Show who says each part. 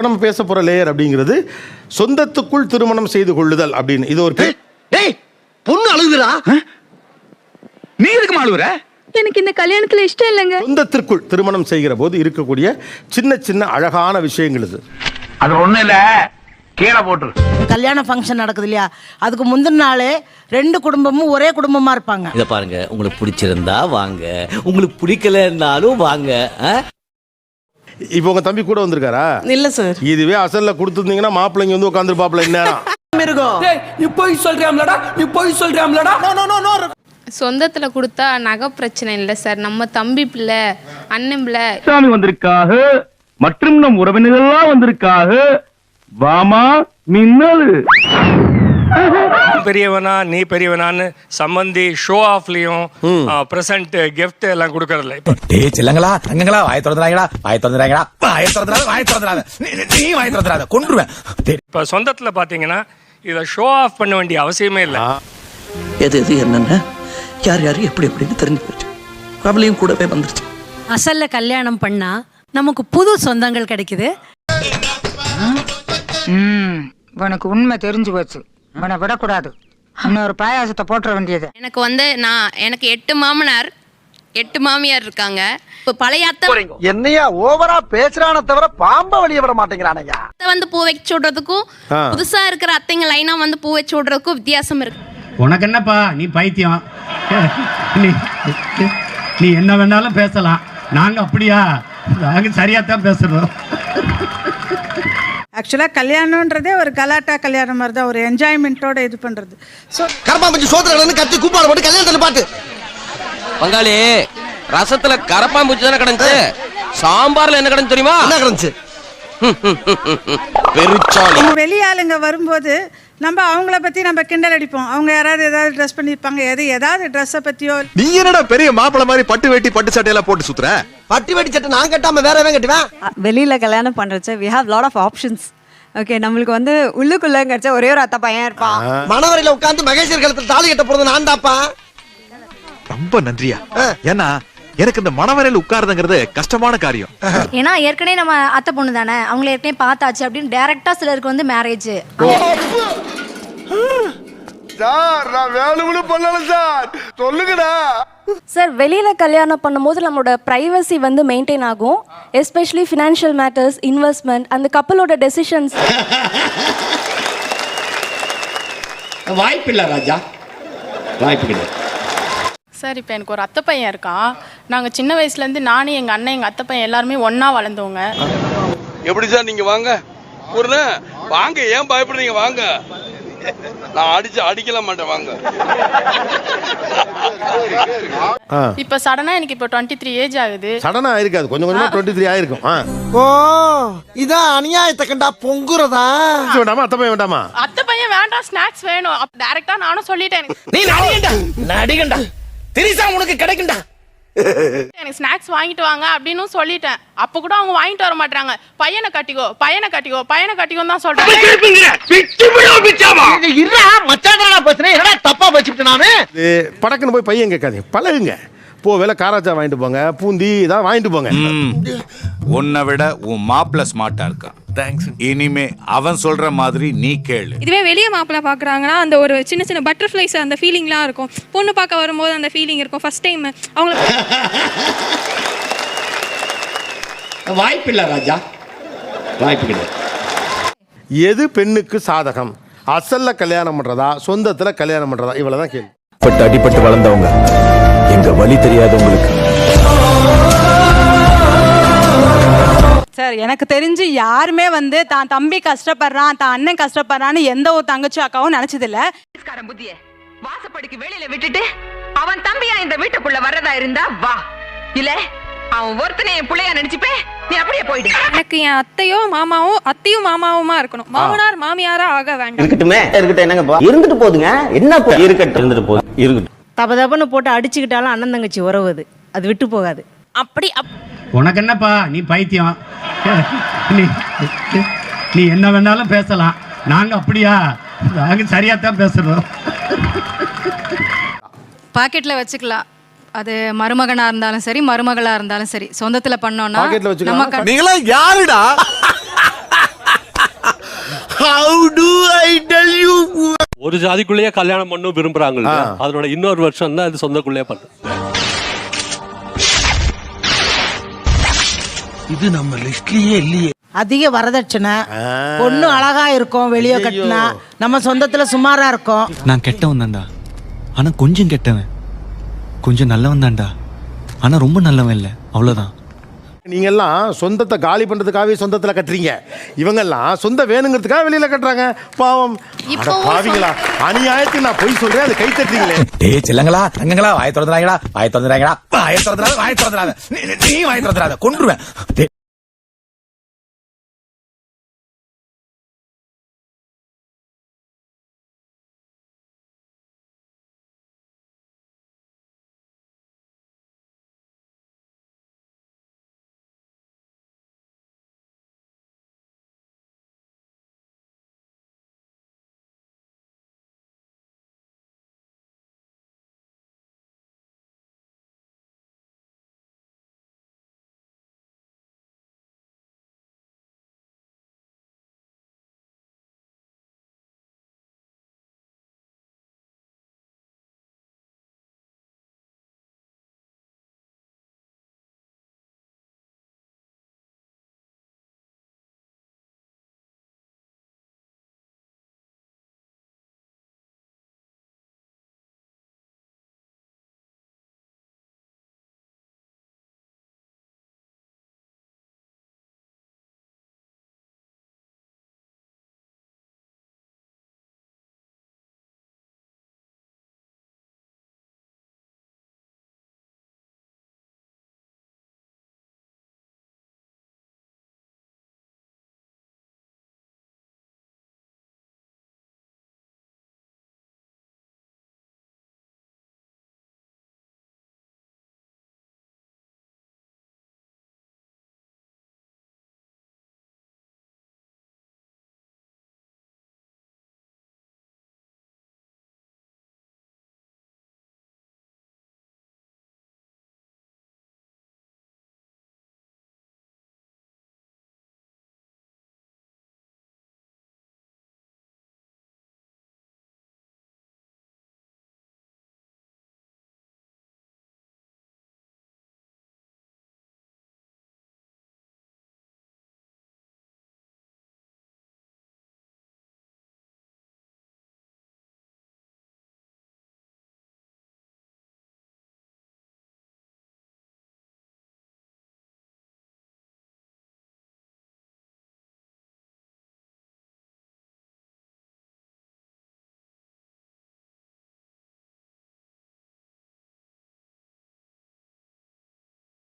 Speaker 1: நம்ம பேச போற லேயர் அப்படிங்கிறது சொந்தத்துக்குள் திருமணம் செய்து கொள்ளுதல் அப்படின்னு. இது ஒரு
Speaker 2: பொண்ணு அழுகுறா, நீ எதுக்கு அழுகுற?
Speaker 3: எனக்கு இந்த கல்யாணத்துல இஷ்டம் இல்லைங்க.
Speaker 1: சொந்தத்திற்குள் திருமணம் செய்கிற போது இருக்கக்கூடிய சின்ன சின்ன அழகான விஷயங்கள் இது.
Speaker 2: அது ஒண்ணு இல்ல, கீழே போட்டு.
Speaker 4: கல்யாண ஃபங்க்ஷன் நடக்குது இல்லையா, அதுக்கு முந்தின நாளே ரெண்டு குடும்பமும் ஒரே குடும்பமா இருப்பாங்க.
Speaker 5: இத பாருங்க, உங்களுக்கு பிடிச்சிருந்தா வாங்க, உங்களுக்கு பிடிக்கலன்னாலும் வாங்க.
Speaker 1: இப்போ உங்க தம்பி கூட வந்திருக்காரா?
Speaker 4: இல்ல சார்.
Speaker 1: இதுவே அசல்ல கொடுத்துருந்தீங்கன்னா மாப்பிள்ளைங்க வந்து உட்காந்துருப்பாப்ல.
Speaker 6: நீ போய் சொல்றியாம்லடா, நீ போய் சொல்றியாம்லடா.
Speaker 3: சொந்தத்துல கொடுத்தா நகை பிரச்சனை இல்லை சார். நம்ம தம்பி பிள்ளை, அண்ணன் பிள்ளை.
Speaker 2: சாமி வந்திருக்காக மற்றும் நம் உறவினர்கள்லாம் வந்திருக்காக. வாமா மின்னல்.
Speaker 7: பெரியவனா நீ பெரியவனான்னு சம்பந்தி ஷோ ஆஃப்லயும் பிரசன்ட் கிஃப்ட் எல்லாம் கொடுக்கறதில்ல.
Speaker 6: டேய் செல்லங்களா, ரங்கங்களா, வாயை திறந்துறாங்கடா, வாயை திறந்துறாங்கடா, வாயை திறந்துறாத, வாயை திறந்துறாத, நீ வாயை திறந்துறாத, கொன்றுவேன்.
Speaker 7: இப்ப சொந்தத்துல பாத்தீங்கன்னா இத ஷோ ஆஃப் பண்ண வேண்டிய அவசியமே இல்லை.
Speaker 8: எது எது என்னென்ன யார் யார் எப்படி எப்படின்னு தெரிஞ்சு போச்சு. அவளையும் கூடவே வந்துருச்சு.
Speaker 4: அசல்ல கல்யாணம் பண்ணா நமக்கு புது சொந்தங்கள் கிடைக்குது.
Speaker 9: உனக்கு உண்மை தெரிஞ்சு போச்சு, உன்னை விடக்கூடாது. இன்னொரு பாயாசத்தை போட்டுற வேண்டியது.
Speaker 3: எனக்கு வந்து எனக்கு 8 மாமனார் 8 மாமியார் இருக்காங்க. இப்போ பழைய அத்தை
Speaker 2: என்னையா ஓவரா பேசுறான தவிர பாம்ப வெளிய விட மாட்டேங்கிறானயா.
Speaker 3: வந்து பூ வச்சு விடுறதுக்கும் புதுசா இருக்கிற அத்தைங்க லைனா வந்து பூ வச்சு விடுறதுக்கும் வித்தியாசம் இருக்கு.
Speaker 10: உனக்கு என்னப்பா, நீ பைத்தியம். நீ என்ன வேணாலும் பேசலாம், நாங்க அப்படியா? நாங்க சரியா தான் பேசுறோம்.
Speaker 9: ஆக்சுவலாக கல்யாணம்ன்றதே ஒரு கலாட்டா கல்யாணம் மாதிரி தான், ஒரு என்ஜாய்மெண்ட்டோட இது பண்ணுறது. ஸோ
Speaker 2: கரப்பாம்பூச்சி சோத்திரன்னு கத்தி கூப்பாடு போட்டு கல்யாணத்துல பாட்டு.
Speaker 5: பங்காளி, ரசத்துல கரப்பாம்பூச்சி தானே கிடந்துச்சு, சாம்பார்ல என்ன கிடந்து தெரியுமா?
Speaker 2: என்ன கிடந்துச்சு?
Speaker 5: பெருச்சாளி.
Speaker 9: வெளியாளுங்க வரும்போது நம்ம அவங்கள பற்றி நம்ம கிண்டல் அடிப்போம். அவங்க யாராவது ஏதாவது ட்ரெஸ் பண்ணியிருப்பாங்க, ஏதாவது ட்ரெஸ்ஸை பற்றியோ.
Speaker 2: நீ என்னடா பெரிய மாப்பிள மாதிரி பட்டு வேட்டி பட்டு சட்டையெல்லாம் போட்டு சுத்துற? பட்டு வேட்டி சட்டை நான் கட்டாம வேற எவன் கட்டுவேன்?
Speaker 3: வெளியில கல்யாணம் பண்றச்ச we have lot of options. Okay, நம்மளுக்கு வந்து உள்ளுக்குள்ள கிடைச்ச ஒரே ஒரு அத்தை பையன் இருப்பான்.
Speaker 2: மணவரையில உட்கார்ந்து மகேஸ்வர் கழுத்துல தாலி கட்ட போறது நான் தாப்பா.
Speaker 11: ரொம்ப நன்றியா. ஏன்னா எனக்கு இந்த மணவரையில உட்கார்றதுங்கிறது கஷ்டமான காரியம்.
Speaker 3: ஏன்னா ஏற்கனவே நம்ம அத்தை பொண்ணு தானே, அவங்கள ஏற்கனவே பார்த்தாச்சு அப்படின்னு டைரக்டா சிலருக்கு வந்து மேரேஜ்.
Speaker 2: சார் நான் வேணும்னு பண்ணல சார், சொல்லுங்கடா
Speaker 3: சார். வெளியில கல்யாணம் பண்ணும்போது நம்மளோட பிரைவசி வந்து மெயின்டைன் ஆகும். எஸ்பெஷலி ஃபினான்ஷியல் மேட்டர்ஸ், இன்வெஸ்ட்மெண்ட், அந்த கப்பலோட டெசிஷன்ஸ்.
Speaker 6: வாய்ப்பில்லை ராஜா, வாய்ப்பு.
Speaker 3: சார் இப்போ எனக்கு ஒரு அத்தை பையன் இருக்கான். நாங்கள் சின்ன வயசுலேருந்து நானும் எங்கள் அண்ணன் எங்கள் அத்தை பையன் எல்லாருமே ஒன்றா வளர்ந்தவங்க.
Speaker 7: எப்படி சார் நீங்க வாங்க ஒரு வாங்க, ஏன் பயப்படுறீங்க? வாங்க, நான் அடிக்கல மாட்டேன், வாங்க.
Speaker 3: இப்போ சடனா எனக்கு இப்போ 23 ஏஜ் ஆகுது.
Speaker 1: சடனா ஆயிருக்காது, கொஞ்சம் கொஞ்சமா 23 ஆயிருக்கும்.
Speaker 2: ஓ இதான் அநியாயத்தை கண்டா பொங்குறதா?
Speaker 1: வேண்டாமா அத்தை பையன் வேண்டாமா?
Speaker 3: அத்தை பையன் வேண்டாம், ஸ்நாக்ஸ் வேணும். டைரக்டா நானும் சொல்லிட்டேன்,
Speaker 6: நீ நடிகண்டா திரிசா உனக்கு கிடைக்கும்டா,
Speaker 3: எனக்கு ஸ்நாக்ஸ் வாங்கிட்டு வாங்க அப்படின்னு சொல்லிட்டேன். அப்ப கூட அவங்க வாங்கிட்டு வர மாட்டாங்க. பையனை கட்டிக்கோ, பையனை கட்டிக்கோ, பையனை கட்டிக்கோன்னு தான் சொல்றாங்க.
Speaker 2: தப்பா வச்சுட்டு நானு
Speaker 1: படக்குன்னு போய் பையன் கேட்காதீங்க, பழகுங்க. போ வேலை காராச்சா வாங்கிட்டு போங்க, பூந்தி இதான் வாங்கிட்டு போங்க.
Speaker 11: உன்னை விட உன் மாப்பிள்ள ஸ்மார்ட்டா இருக்கான். தேங்க்ஸ். இனிமே அவன் சொல்ற மாதிரி நீ கேளு.
Speaker 3: இதுவே வெளியே மாப்பிள்ள பாக்குறாங்கன்னா அந்த ஒரு சின்ன சின்ன பட்டர்ஃப்ளைஸ் அந்த ஃபீலிங்லாம் இருக்கும். பொண்ணு பார்க்க வரும்போது அந்த ஃபீலிங் இருக்கும். ஃபர்ஸ்ட் டைம் அவங்களுக்கு
Speaker 6: வாய்ப்பில்லை ராஜா, வாய்ப்பு.
Speaker 1: எது பெண்ணுக்கு சாதகம்? அசல்ல கல்யாணம் பண்றதா, சொந்தத்துல கல்யாணம் பண்றதா? இவ்வளவுதான் கேள்வி.
Speaker 6: பட்டு அடிபட்டு வளர்ந்தவங்க, எங்க வலி தெரியாதவங்களுக்கு.
Speaker 9: சார் எனக்கு தெரிஞ்சு யாருமே வந்து தான் தம்பி கஷ்டப்படுறான், தான் அண்ணன் கஷ்டப்படுறான்னு எந்த ஒரு தங்கச்சி அக்காவும் நினைச்சதில்ல.
Speaker 4: புத்திய வாசப்படிக்கு வெளியில விட்டுட்டு அவன் தம்பியா இந்த வீட்டுக்குள்ள வர்றதா இருந்தா வா, இல்ல அவன் ஒருத்தனை என் பிள்ளையா நினைச்சுப்பே, நீ அப்படியே போயிடு.
Speaker 3: எனக்கு என் அத்தையோ மாமாவோ, அத்தையும் மாமாவுமா இருக்கணும். மாமனார் மாமியாரா ஆக வேண்டாம்.
Speaker 5: இருக்கட்டும் என்னங்கப்பா, இருந்துட்டு போதுங்க. என்ன இருக்கட்டும், இருந்துட்டு போகுது, இருக்கட்டும்.
Speaker 4: தப்ப தப்புன்னு போட்டு அடிச்சுக்கிட்டாலும் அண்ணன் தங்கச்சி உறவுது, அது விட்டு போகாது.
Speaker 3: அப்படி
Speaker 10: உனக்கு என்னப்பா, நீ பைத்தியம். நீ என்ன வேணாலும் பேசலாம், நாங்க அப்படியா? நாங்க சரியா தான் பேசுறோம்.
Speaker 3: பாக்கெட்ல வச்சுக்கலாம். அது மருமகனா இருந்தாலும் சரி, மருமகளா இருந்தாலும் சரி, சொந்தத்துல பண்ணோம்னா
Speaker 1: பாக்கெட்ல வச்சுக்கலாம்.
Speaker 2: நீங்களா யாருடா?
Speaker 10: ஒரு ஜாதிக்குள்ளேயே கல்யாணம் பண்ண விரும்புறாங்க இல்லையா? அதனோட இன்னொரு வருஷம் தான் அது சொந்தக்குள்ளேயே பண்ணு.
Speaker 8: இது நம்ம லிஸ்ட்லயே இல்லையே.
Speaker 9: அதிக வரதட்சணை, பொண்ணு அழகா இருக்கும் வெளியே கட்டினா, நம்ம சொந்தத்துல சுமாரா இருக்கும்.
Speaker 10: நான் கெட்டவன் தான்டா, ஆனா கொஞ்சம் கெட்டவன், கொஞ்சம் நல்லவன் தான்டா, ஆனா ரொம்ப நல்லவன் இல்ல, அவ்வளவுதான்.
Speaker 1: நீங்க எல்லாம் சொந்தத்தை காலி பண்றதுக்காகவே சொந்தத்துல கட்டுறீங்க. இவங்கெல்லாம் சொந்த வேணுங்கிறதுக்காக வெளியில கட்டுறாங்க. பாவம். அட பாவிங்களா, அநியாயத்துக்கு நான் பொய் சொல்றேன், அது கை தட்டுறீங்களே.
Speaker 6: டேய் செல்லங்களா ரங்கங்களா வாயை திறந்துறாங்கடா, வாயை திறந்துறாங்கடா, வாயை திறந்துறாத, வாயை திறந்துறாத, நீ வாயை திறந்துறாத, கொன்றுவேன்.